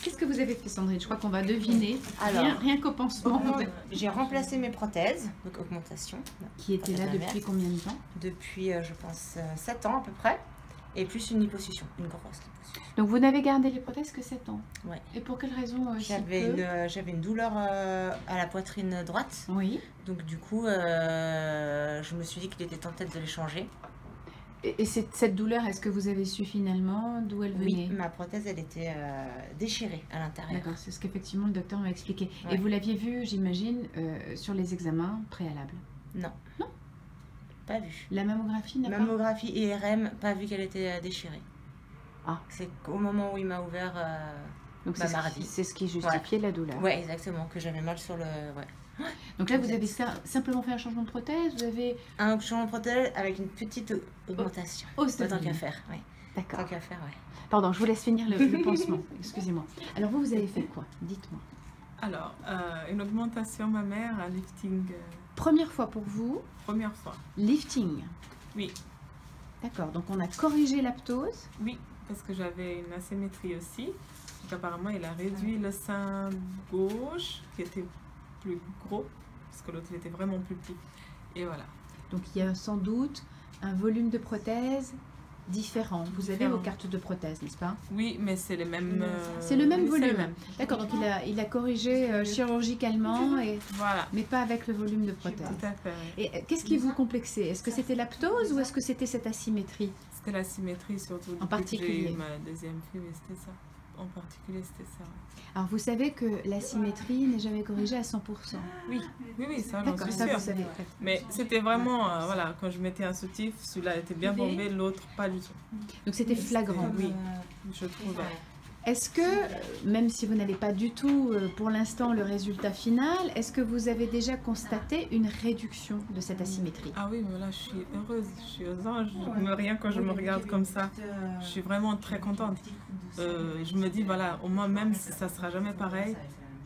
Qu'est-ce que vous avez fait, Sandrine? Je crois qu'on va deviner. Alors, Rien qu'au pansement. j'ai remplacé mes prothèses, donc augmentation. Qui était là depuis combien de temps? Depuis, je pense, 7 ans à peu près. Et plus une liposuction, une grosse liposuction. Donc vous n'avez gardé les prothèses que 7 ans. Ouais. Et pour quelle raison J'avais une douleur à la poitrine droite. Oui. Donc du coup, je me suis dit qu'il était temps peut-être de les changer. Et cette douleur, est-ce que vous avez su finalement d'où elle venait? Oui, ma prothèse, elle était déchirée à l'intérieur. D'accord, c'est ce qu'effectivement le docteur m'a expliqué. Ouais. Et vous l'aviez vu, j'imagine, sur les examens préalables? Non. Non? Pas vu. La mammographie n'a pas... Mammographie IRM, pas vu qu'elle était déchirée. Ah. C'est au moment où il m'a ouvert Donc ma mardi. c'est ce qui justifiait la douleur. Ouais, exactement, que j'avais mal sur le... Ouais. Donc là, vous avez simplement fait un changement de prothèse? Vous avez... Un changement de prothèse avec une petite augmentation. Oh, c'est tant qu'à faire, oui. D'accord. Tant qu'à faire, ouais. Pardon, je vous laisse finir le pansement. Excusez-moi. Alors vous avez fait quoi? Dites-moi. Alors, une augmentation mammaire, un lifting. Première fois pour vous? Première fois. Lifting? Oui. D'accord, donc on a corrigé l'aptose? Oui, parce que j'avais une asymétrie aussi. Donc apparemment, il a réduit le sein gauche, qui était plus gros, parce que l'autre il était vraiment plus petit. Et voilà. Donc il y a sans doute un volume de prothèse différent. Vous avez vos cartes de prothèse, n'est-ce pas? Oui, mais c'est les mêmes... c'est le même oui, volume. D'accord, donc il a corrigé chirurgicalement, voilà. Mais pas avec le volume de prothèse. Tout à fait. Oui. Et qu'est-ce qui vous complexait? Est-ce que c'était l'aptose ou est-ce que c'était cette asymétrie? C'était la symétrie surtout. En particulier. J'ai eu ma deuxième fille, oui, c'était ça. En particulier, c'était ça. Alors, vous savez que la symétrie n'est jamais corrigée à 100%. Oui, ça, j'en suis ça, sûre. vous savez. Mais c'était vraiment, voilà, quand je mettais un soutif, celui-là était bien bombé, l'autre pas du tout. Donc, c'était flagrant. Oui, je trouve. Est-ce que, même si vous n'avez pas du tout pour l'instant le résultat final, est-ce que vous avez déjà constaté une réduction de cette asymétrie? Ah oui, mais là je suis heureuse, je suis aux anges, rien quand je me regarde comme ça, je suis vraiment très contente. Je me dis, voilà, au moins même si ça ne sera jamais pareil,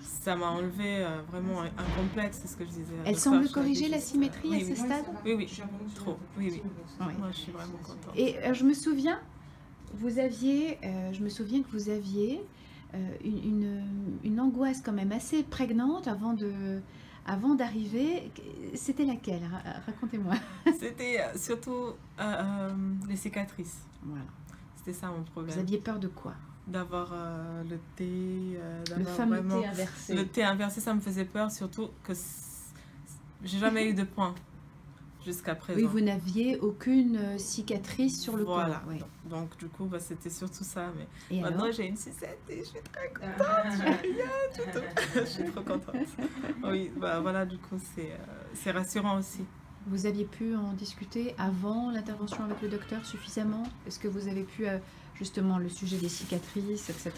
ça m'a enlevé vraiment un complexe, c'est ce que je disais. Elle semble corriger l'asymétrie à ce stade? Oui, trop, oui. Moi je suis vraiment contente. Et je me souviens... je me souviens que vous aviez une angoisse quand même assez prégnante avant d'arriver. C'était laquelle? Racontez-moi. C'était surtout les cicatrices. Voilà. C'était ça mon problème. Vous aviez peur de quoi? D'avoir le T, le fameux T inversé. Le T inversé, ça me faisait peur, surtout que j'ai jamais eu de points. Jusqu'à présent. Oui, vous n'aviez aucune cicatrice sur le corps. Voilà. Oui. Donc du coup, c'était surtout ça. Mais et maintenant, j'ai une sucette et je suis très contente. Je suis trop contente. Oui, voilà, du coup, c'est rassurant aussi. Vous aviez pu en discuter avant l'intervention avec le docteur suffisamment? Est-ce que vous avez pu, justement, le sujet des cicatrices, etc.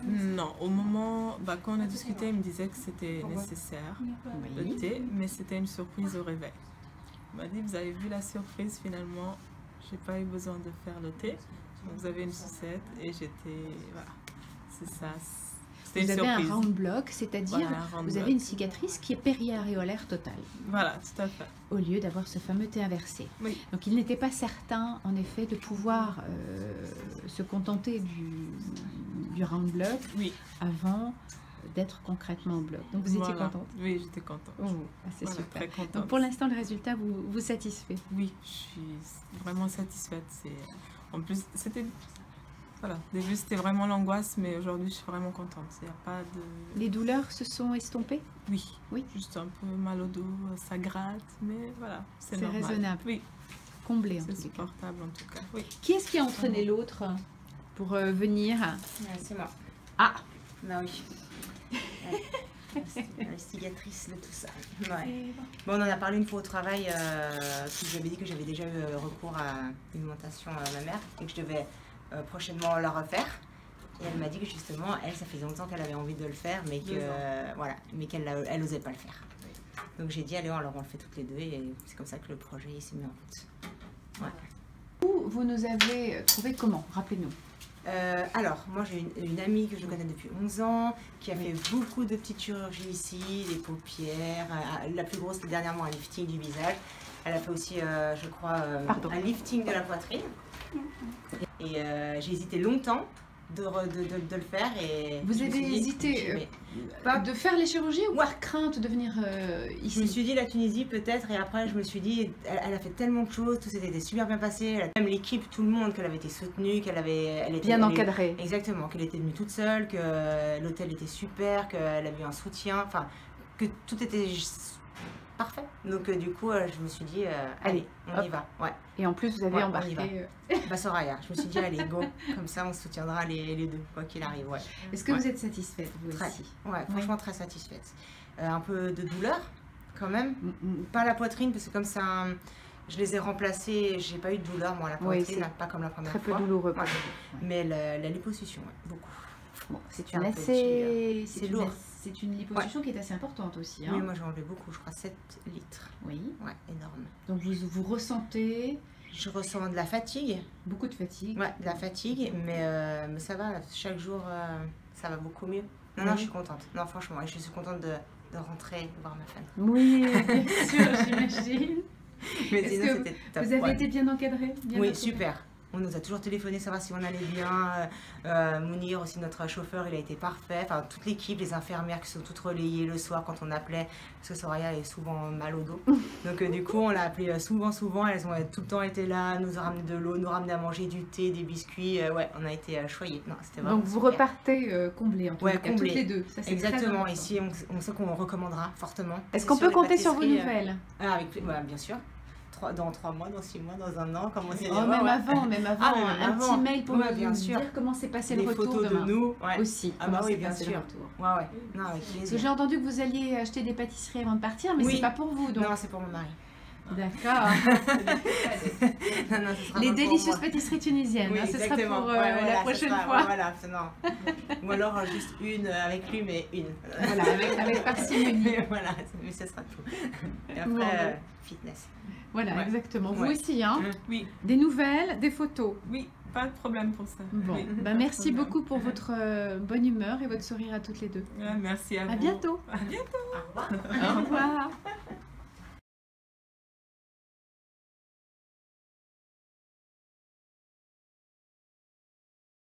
Non, au moment, quand on a discuté, il me disait que c'était nécessaire, le thé, mais c'était une surprise au réveil. Il m'a dit, vous avez vu la surprise, finalement, j'ai pas eu besoin de faire le thé. Donc, vous avez une sucette et j'étais, voilà, c'est ça. Vous avez un round block, c'est-à-dire vous avez une cicatrice qui est périaréolaire totale. Voilà, tout à fait. Au lieu d'avoir ce fameux T inversé. Oui. Donc il n'était pas certain, en effet, de pouvoir se contenter du round block avant d'être concrètement en bloc. Donc vous étiez contente? Oui, j'étais contente. Oh, c'est super. Très contente. Donc pour l'instant, le résultat vous satisfait? Oui, je suis vraiment satisfaite. En plus, c'était... Voilà, au début c'était vraiment l'angoisse, mais aujourd'hui je suis vraiment contente. Il y a pas de... Les douleurs se sont estompées? Oui, juste un peu mal au dos, ça gratte, mais voilà, c'est normal. C'est raisonnable. Oui. Comblé en tout cas. C'est supportable en tout cas, oui. Qui est-ce qui a entraîné l'autre pour venir? C'est moi. Ah bah oui. L'instigatrice de tout ça. Ouais. Bon, on en a parlé une fois au travail, que j'avais dit que j'avais déjà eu recours à une augmentation mammaire et que je devais prochainement la refaire. Et elle m'a dit que justement, ça faisait longtemps qu'elle avait envie de le faire, mais qu'elle n'osait pas le faire. Donc j'ai dit, allez, alors on le fait toutes les deux, et c'est comme ça que le projet s'est mis en route. Ouais. Vous nous avez trouvé comment? Rappelez-nous. Alors, moi j'ai une amie que je connais depuis 11 ans, qui a fait beaucoup de petites chirurgies ici, des paupières, la plus grosse dernièrement un lifting du visage. Elle a fait aussi, je crois, un lifting de la poitrine. Et j'ai hésité longtemps, de le faire. Et vous avez hésité de faire les chirurgies ou par crainte de venir ici? Je me suis dit la Tunisie peut-être, et après je me suis dit, elle a fait tellement de choses, tout s'était super bien passé, même l'équipe, tout le monde, qu'elle avait été soutenue, elle était bien encadrée. Exactement, qu'elle était venue toute seule, que l'hôtel était super, qu'elle avait eu un soutien, enfin que tout était parfait. Donc du coup, je me suis dit, allez, on y va. Ouais. Et en plus, vous avez embarqué... Soraya, je me suis dit, allez, go. Comme ça, on se soutiendra les deux, quoi qu'il arrive. Ouais. Est-ce que vous êtes satisfaite, vous aussi? Ouais, franchement, très satisfaite. Un peu de douleur, quand même. Pas la poitrine, parce que comme ça... Je les ai remplacés, j'ai pas eu de douleur, moi, la poitrine, pas comme la première fois. Très peu douloureux. Ouais. Mais la liposuction, beaucoup. Bon, c'est une liposuction qui est assez importante aussi. Hein. Oui, moi j'ai enlevé beaucoup, je crois 7 litres. Oui. Ouais, énorme. Donc vous ressentez... Je ressens de la fatigue. Beaucoup de fatigue. Ouais, de la fatigue, mais ça va, chaque jour ça va beaucoup mieux. Non, non, je suis contente. Non, franchement, je suis contente de rentrer voir ma famille. Oui, bien sûr, j'imagine. Mais sinon, c'était top. Vous avez été bien encadrée? Oui, super. On nous a toujours téléphoné, savoir si on allait bien. Mounir, aussi notre chauffeur, il a été parfait. Enfin, toute l'équipe, les infirmières qui sont toutes relayées le soir quand on appelait. Parce que Soraya est souvent mal au dos. Donc du coup, on l'a appelée souvent. Elles ont tout le temps été là, nous ont ramené de l'eau, nous ramené à manger du thé, des biscuits. Ouais, on a été choyés. Non, c'était vraiment donc vous repartez comblés, en tout cas, toutes les deux. Ça, exactement. Ici, on sait qu'on recommandera fortement. Est-ce qu'on peut compter sur vos nouvelles? Bien sûr. Dans 3 mois, dans 6 mois, dans 1 an, comment c'est même avant, un petit mail pour bien sûr. dire comment s'est passé le retour. Des photos de nous aussi. Ah bah oui, bien sûr. Ouais. Non, avec plaisir. Parce que j'ai entendu que vous alliez acheter des pâtisseries avant de partir, mais c'est pas pour vous, donc. Non, c'est pour mon mari. D'accord. Les délicieuses pâtisseries tunisiennes, oui, ce sera pour la prochaine fois. Voilà, non. Ou alors juste une avec lui, mais une. Voilà, avec parcimonie. Voilà, mais ce sera tout. Et après, fitness. Voilà, exactement. Vous aussi, hein? Oui. Des nouvelles, des photos? Oui, pas de problème pour ça. Bon, oui, merci beaucoup pour votre bonne humeur et votre sourire à toutes les deux. Merci à vous. À bientôt. À bientôt. Au revoir. Au revoir.